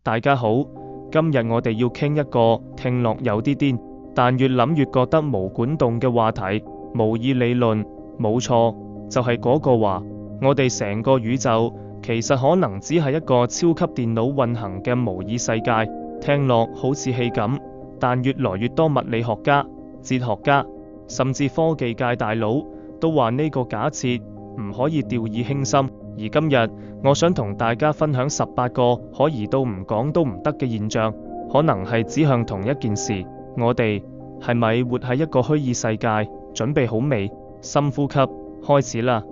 大家好，今日我哋要傾一個聽落有啲癲，但越諗越覺得毛管動嘅話題。模擬理論，冇錯，就係嗰個話，我哋成個宇宙其實可能只係一個超級電腦運行嘅模擬世界。聽落好似戲咁，但越來越多物理學家、哲學家，甚至科技界大佬都話呢個假設唔可以掉以輕心。而今日我想同大家分享18個可疑到唔講都唔得嘅現象，可能係指向同一件事。我哋係咪活喺一個虛擬世界？準備好未？深呼吸，開始啦。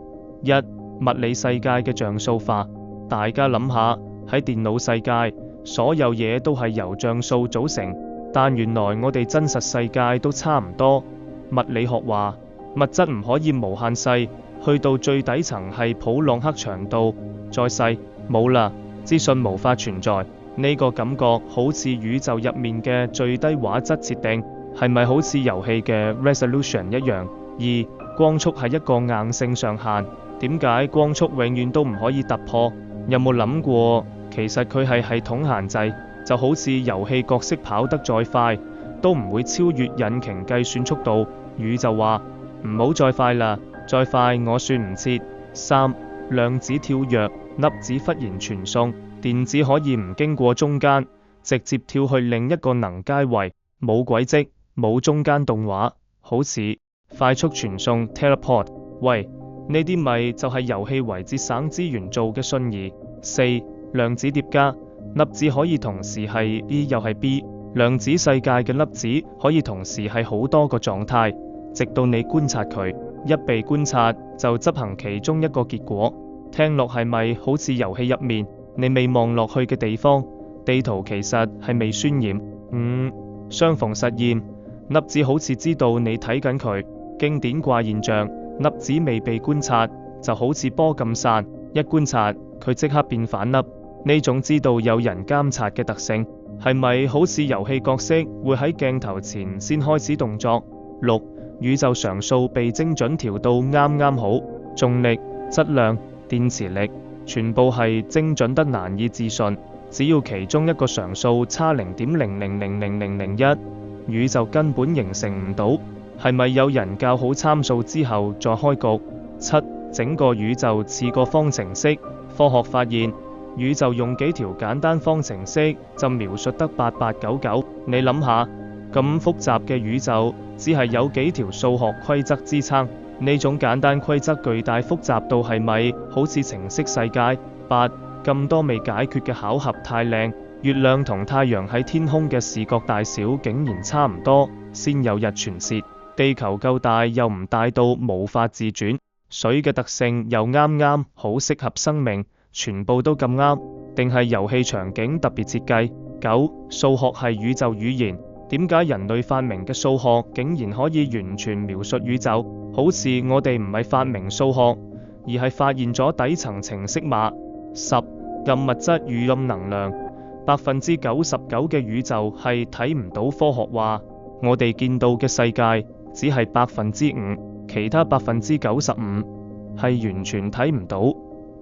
一、物理世界嘅像素化。大家諗下，喺電腦世界，所有嘢都係由像素組成，但原來我哋真實世界都差唔多。物理學話，物質唔可以無限細，去到最底層係普朗克長度，再細冇啦，資訊無法存在。呢個感覺好似宇宙入面嘅最低畫質設定，係咪好似遊戲嘅 resolution 一樣？二、光速係一個硬性上限，點解光速永遠都唔可以突破？有冇諗過，其實佢係系統限制，就好似遊戲角色跑得再快，都唔會超越引擎計算速度。宇宙話唔好再快啦，再快我算唔切。三、量子跳躍，粒子忽然傳送，電子可以唔經過中間，直接跳去另一個能階位，冇軌跡，冇中間動畫，好似快速傳送 teleport。喂，呢啲咪就係遊戲為節省資源做嘅信儀。四、量子疊加，粒子可以同時係 A 又係 B。量子世界嘅粒子可以同時係好多個狀態，直到你觀察佢，一被觀察就執行其中一個結果。聽落係咪好似遊戲入面你未望落去嘅地方，地圖其實係未渲染？五、相逢實驗，粒子好似知道你睇緊佢。經典怪現象，粒子未被觀察就好似波咁散，一觀察佢即刻變反粒。呢種知道有人監察嘅特性，係咪好似遊戲角色會喺鏡頭前先開始動作？六、宇宙常數被精準調到啱啱好，重力、質量、電磁力，全部係精準得難以置信。只要其中一個常數差0.000001，宇宙根本形成唔到。係咪有人校好參數之後再開局？七、整個宇宙似個方程式，科學發現宇宙用幾條簡單方程式就描述得8899。你諗下，咁複雜嘅宇宙只係有幾條數學規則支撐，呢種簡單規則巨大複雜到係咪好似程式世界？八、咁多未解決嘅巧合太靚，月亮同太陽喺天空嘅視覺大小竟然差唔多，先有日全蝕。地球夠大又唔大到無法自轉，水嘅特性又啱啱好適合生命，全部都咁啱，定係遊戲場景特別設計？九、數學係宇宙語言，點解人類發明嘅數學竟然可以完全描述宇宙？好似我哋唔係發明數學，而係發現咗底層程式碼。十、暗物質與暗能量，99%嘅宇宙係睇唔到。科學話我哋見到嘅世界只係5%，其他95%係完全睇唔到、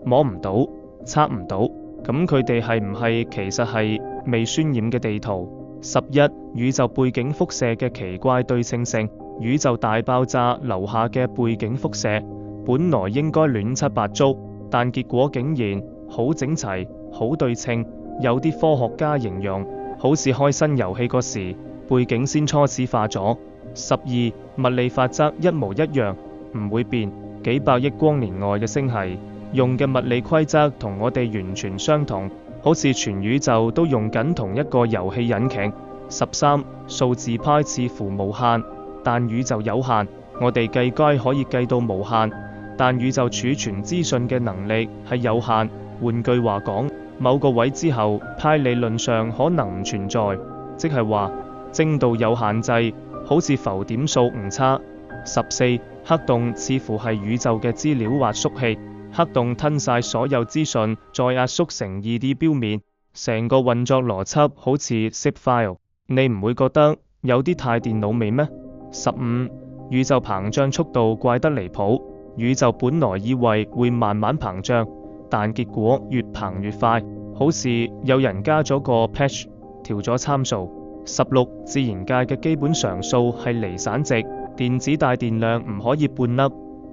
摸唔到、測唔到。咁佢哋係唔係其實係未渲染嘅地圖？11、宇宙背景輻射嘅奇怪對稱性，宇宙大爆炸留下嘅背景輻射，本來應該亂七八糟，但結果竟然好整齊、好對稱。有啲科學家形容，好似開新遊戲嗰時，背景先初始化咗。12、物理法則一模一樣，唔會變。幾百億光年外嘅星系用嘅物理規則同我哋完全相同，好似全宇宙都用緊同一個遊戲引擎。13、數字派似乎無限，但宇宙有限。我哋計該可以計到無限，但宇宙儲存資訊嘅能力係有限。換句話講，某個位之後，派理論上可能唔存在，即係話精度有限制，好似浮點數誤差。14、黑洞似乎係宇宙嘅資料壓縮器，黑洞吞晒所有資訊，再壓縮成2D 表面，成個運作邏輯好似 zip file。你唔會覺得有啲太電腦味咩？15、宇宙膨脹速度怪得離譜，宇宙本來以為會慢慢膨脹，但結果越膨越快，好似有人加咗個 patch， 調咗參數。16自然界嘅基本常數係離散值，電子帶電量唔可以半粒、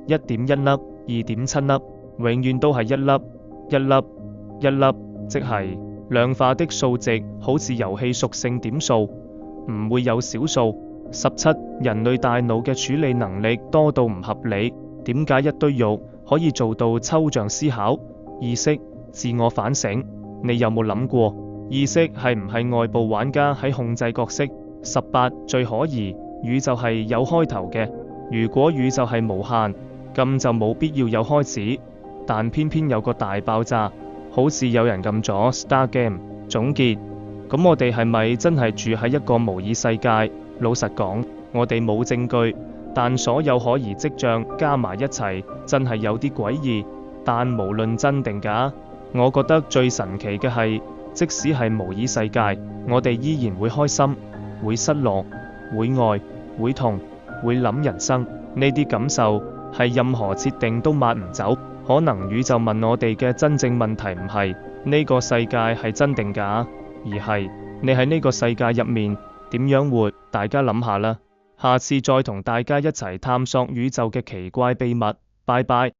1.1粒、2.7粒，永遠都係1粒、1粒、1粒，即係量化的數值，好似遊戲屬性點數，唔會有小數。17人類大腦嘅處理能力多到唔合理，點解一堆肉可以做到抽象思考、意識、自我反省？你有冇諗過？意識係唔係外部玩家喺控制角色？18最可疑，宇宙係有開頭嘅。如果宇宙係無限，咁就冇必要有開始。但偏偏有個大爆炸，好似有人撳咗 Star Game。總結，咁我哋係咪真係住喺一個模擬世界？老實講，我哋冇證據，但所有可疑跡象加埋一齊，真係有啲詭異。但無論真定假，我覺得最神奇嘅係，即使係模擬世界，我哋依然會開心、會失落、會愛、會痛、會諗人生。呢啲感受係任何設定都抹唔走。可能宇宙問我哋嘅真正問題唔係呢個世界係真定假，而係你喺呢個世界入面點樣活。大家諗下啦，下次再同大家一齊探索宇宙嘅奇怪秘密。拜拜。